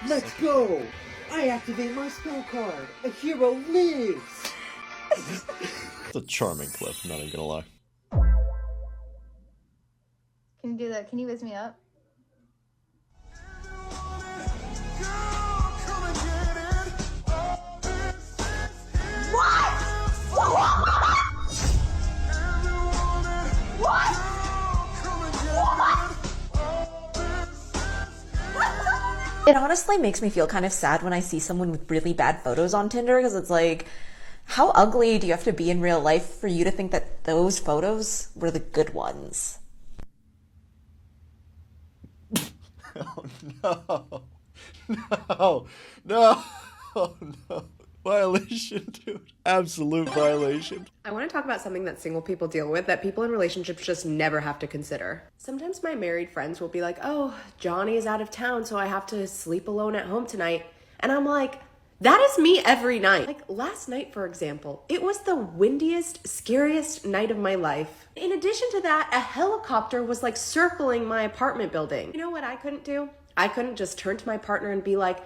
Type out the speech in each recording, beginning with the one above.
Let's go! I activate my spell card. A hero lives! It's a charming clip, I'm not even gonna lie. Can you do that? Can you whiz me up? It honestly makes me feel kind of sad when I see someone with really bad photos on Tinder, because it's like, how ugly do you have to be in real life for you to think that those photos were the good ones? Oh no. No. No. Oh no. Violation, dude. Absolute violation. I want to talk about something that single people deal with that people in relationships just never have to consider. Sometimes my married friends will be like, oh, Johnny is out of town, so I have to sleep alone at home tonight. And I'm like, that is me every night. Like last night, for example, it was the windiest, scariest night of my life. In addition to that, a helicopter was like circling my apartment building. You know what I couldn't do? I couldn't just turn to my partner and be like,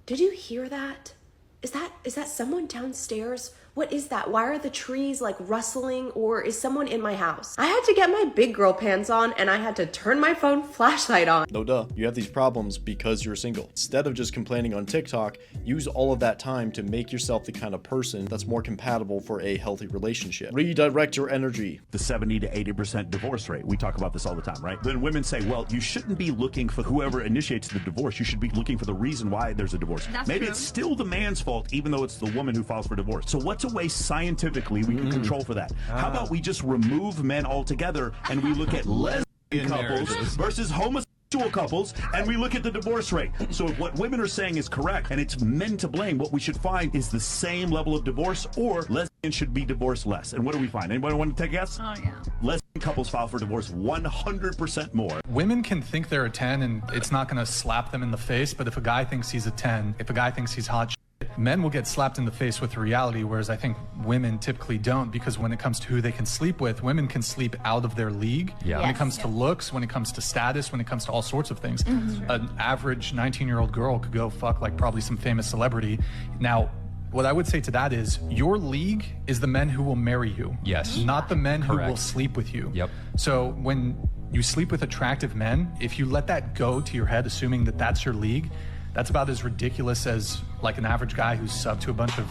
did you hear that? Is that someone downstairs? What is that? Why are the trees like rustling, or is someone in my house? I had to get my big girl pants on and I had to turn my phone flashlight on. No duh, you have these problems because you're single. Instead of just complaining on TikTok, use all of that time to make yourself the kind of person that's more compatible for a healthy relationship. Redirect your energy. The 70 to 80% divorce rate. We talk about this all the time, right? Then women say, well, you shouldn't be looking for whoever initiates the divorce. You should be looking for the reason why there's a divorce. Maybe it's still the man's fault, even though it's the woman who files for divorce. So what's a way scientifically we can control for that? How about we just remove men altogether and we look at lesbian couples versus homosexual couples, and we look at the divorce rate. So if what women are saying is correct and it's men to blame, what we should find is the same level of divorce, or lesbians should be divorced less. And what do we find? Anybody want to take a guess? Oh yeah. Lesbian couples file for divorce 100% more. Women can think they're a 10 and it's not going to slap them in the face, but if a guy thinks he's a 10, if a guy thinks he's hot, men will get slapped in the face with reality, whereas I think women typically don't, because when it comes to who they can sleep with, women can sleep out of their league. Yeah. When it comes to looks, when it comes to status, when it comes to all sorts of things. An average 19-year-old girl could go fuck like probably some famous celebrity. Now, what I would say to that is, your league is the men who will marry you. Yes. Not the men who will sleep with you. Yep. So when you sleep with attractive men, if you let that go to your head, assuming that that's your league, that's about as ridiculous as like an average guy who's subbed to a bunch of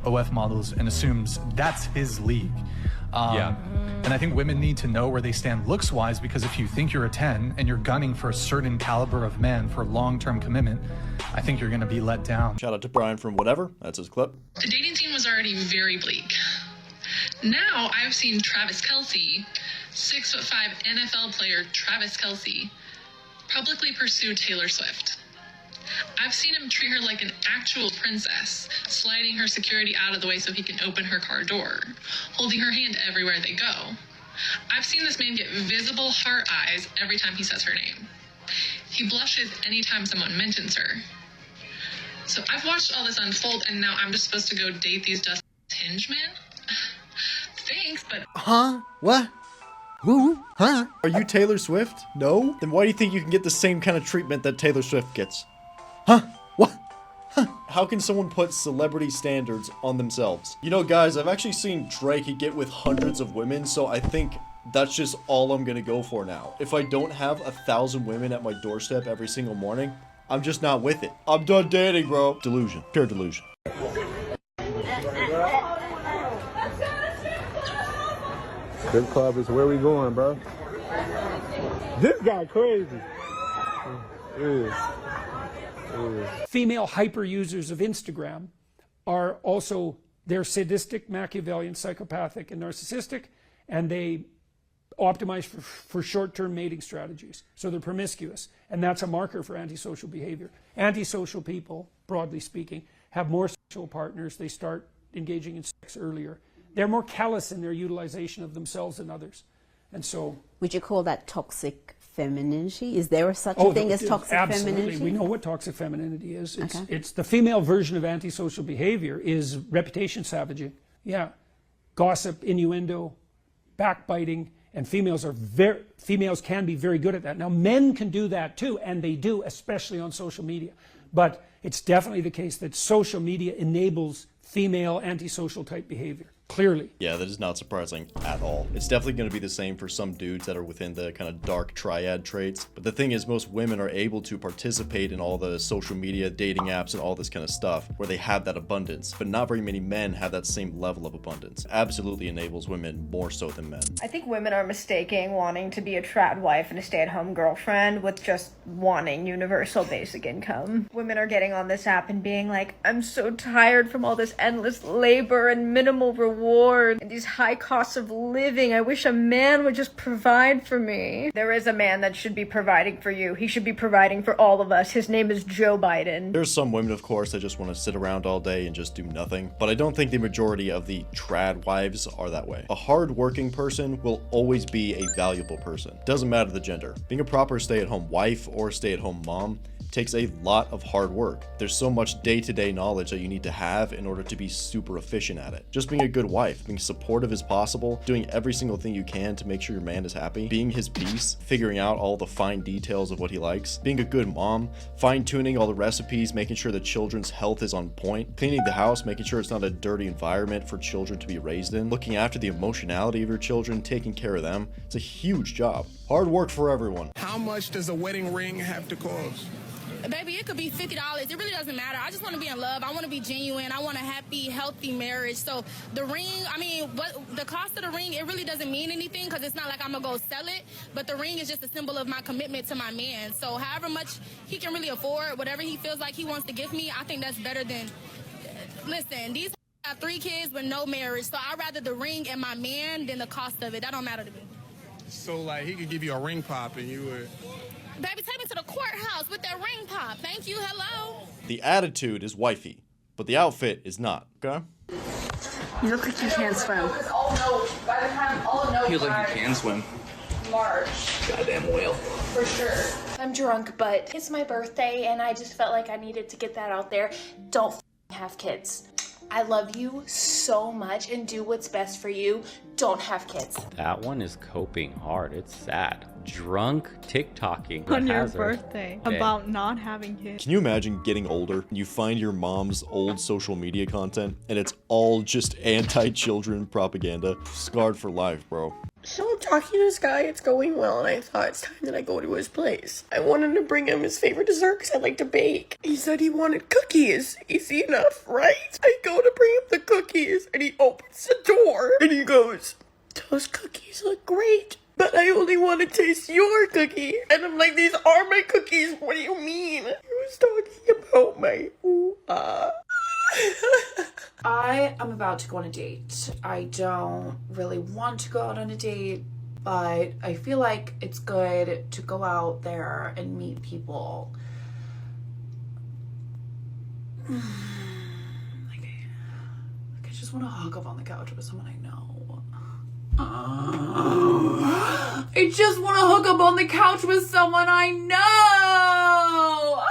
OF models and assumes that's his league. And I think women need to know where they stand looks-wise, because if you think you're a 10 and you're gunning for a certain caliber of man for long-term commitment, I think you're going to be let down. Shout out to Brian from Whatever. That's his clip. The dating scene was already very bleak. Now I've seen Travis Kelce, 6'5" NFL player Travis Kelce, publicly pursue Taylor Swift. I've seen him treat her like an actual princess, sliding her security out of the way so he can open her car door, holding her hand everywhere they go. I've seen this man get visible heart eyes every time he says her name. He blushes anytime someone mentions her. So I've watched all this unfold, and now I'm just supposed to go date these dust hinge men? Thanks, but... Huh? What? Woo? Huh? Are you Taylor Swift? No? Then why do you think you can get the same kind of treatment that Taylor Swift gets? Huh? What? Huh? How can someone put celebrity standards on themselves? You know, guys, I've actually seen Drake get with hundreds of women, so I think that's just all I'm gonna go for now. If I don't have 1,000 women at my doorstep every single morning, I'm just not with it. I'm done dating, bro. Delusion. Pure delusion. Strip club is where we going, bro. This guy crazy. Female hyper users of Instagram are also, they're sadistic, Machiavellian, psychopathic, and narcissistic, and they optimize for short-term mating strategies. So they're promiscuous, and that's a marker for antisocial behavior. Antisocial people, broadly speaking, have more sexual partners. They start engaging in sex earlier. They're more callous in their utilization of themselves than others. And so... Would you call that toxic femininity? Is there such a thing as toxic femininity? We know what toxic femininity is. It's the female version of antisocial behavior is reputation savaging. Yeah. Gossip, innuendo, backbiting, And females can be very good at that. Now, men can do that too, and they do, especially on social media. But it's definitely the case that social media enables female antisocial type behavior. Clearly. Yeah, that is not surprising at all. It's definitely going to be the same for some dudes that are within the kind of dark triad traits. But the thing is, most women are able to participate in all the social media, dating apps, and all this kind of stuff where they have that abundance. But not very many men have that same level of abundance. Absolutely enables women more so than men. I think women are mistaking wanting to be a trad wife and a stay-at-home girlfriend with just wanting universal basic income. Women are getting on this app and being like, I'm so tired from all this endless labor and minimal reward and these high costs of living. I wish a man would just provide for me. There is a man that should be providing for you. He should be providing for all of us. His name is Joe Biden. There's some women, of course, that just want to sit around all day and just do nothing. But I don't think the majority of the trad wives are that way. A hard-working person will always be a valuable person. Doesn't matter the gender. Being a proper stay-at-home wife or stay-at-home mom takes a lot of hard work. There's so much day-to-day knowledge that you need to have in order to be super efficient at it. Just being a good wife, being supportive as possible, doing every single thing you can to make sure your man is happy, being his piece, figuring out all the fine details of what he likes, being a good mom, fine-tuning all the recipes, making sure the children's health is on point, cleaning the house, making sure it's not a dirty environment for children to be raised in, looking after the emotionality of your children, taking care of them. It's a huge job. Hard work for everyone. How much does a wedding ring have to cost? Baby, it could be $50. It really doesn't matter. I just want to be in love. I want to be genuine. I want a happy, healthy marriage. So the ring, I mean, the cost of the ring, it really doesn't mean anything because it's not like I'm going to go sell it. But the ring is just a symbol of my commitment to my man. So however much he can really afford, whatever he feels like he wants to give me, I think that's better than, listen, these have 3 kids with no marriage. So I'd rather the ring and my man than the cost of it. That don't matter to me. So, like, he could give you a ring pop and you would... Baby, take me to the courthouse with that ring pop. Thank you. Hello. The attitude is wifey, but the outfit is not, okay? You look like you can't swim. You look like you can swim. March. Goddamn whale. For sure. I'm drunk, but it's my birthday, and I just felt like I needed to get that out there. Don't have kids. I love you so much, and do what's best for you. Don't have kids. That one is coping hard. It's sad. Drunk TikToking on your birthday about not having kids. Can you imagine getting older and you find your mom's old social media content and it's all just anti-children propaganda? Scarred for life, bro. So I'm talking to this guy, it's going well, and I thought it's time that I go to his place. I wanted to bring him his favorite dessert because I like to bake. He said he wanted cookies. Easy enough, right? I go to bring him the cookies, and he opens the door, and he goes, those cookies look great, but I only want to taste your cookie. And I'm like, these are my cookies, what do you mean? He was talking about my ooh-ah. I am about to go on a date. I don't really want to go out on a date, but I feel like it's good to go out there and meet people. Like I just want to hook up on the couch with someone I know. I just want to hook up on the couch with someone I know.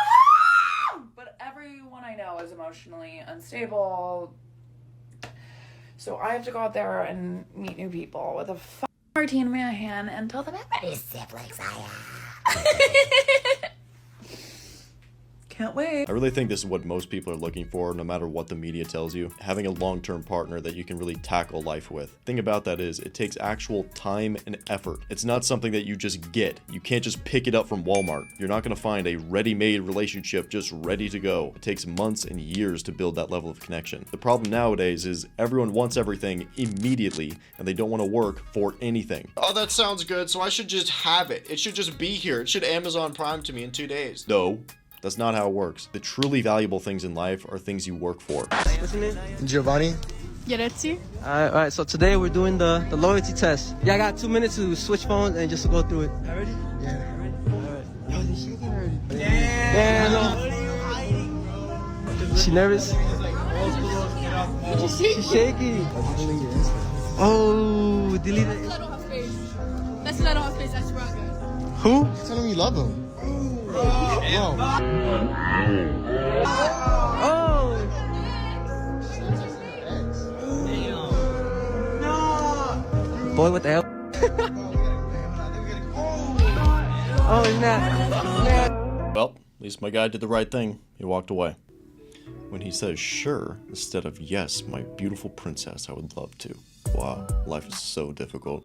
But everyone I know is emotionally unstable. So I have to go out there and meet new people with a martini in my hand and tell them how many siblings I have. Can't wait. I really think this is what most people are looking for, no matter what the media tells you. Having a long-term partner that you can really tackle life with. The thing about that is, it takes actual time and effort. It's not something that you just get. You can't just pick it up from Walmart. You're not going to find a ready-made relationship just ready to go. It takes months and years to build that level of connection. The problem nowadays is everyone wants everything immediately, and they don't want to work for anything. Oh, that sounds good, so I should just have it. It should just be here. It should Amazon Prime to me in 2 days. No. That's not how it works. The truly valuable things in life are things you work for. What's your name? Giovanni. Yaretsi. Alright, so today we're doing the loyalty test. Yeah, I got 2 minutes to switch phones and just to go through it. Ready? Yeah. Alright. Yo, they're shaking already. Yeah, no. She nervous? She's shaking. Oh, delete it. Let's let off face. That's wrong. Who? You're telling me you love him. Oh. Boy, what the hell? Oh, it's not. Well, at least my guy did the right thing. He walked away. When he says sure instead of yes, my beautiful princess, I would love to. Wow, life is so difficult.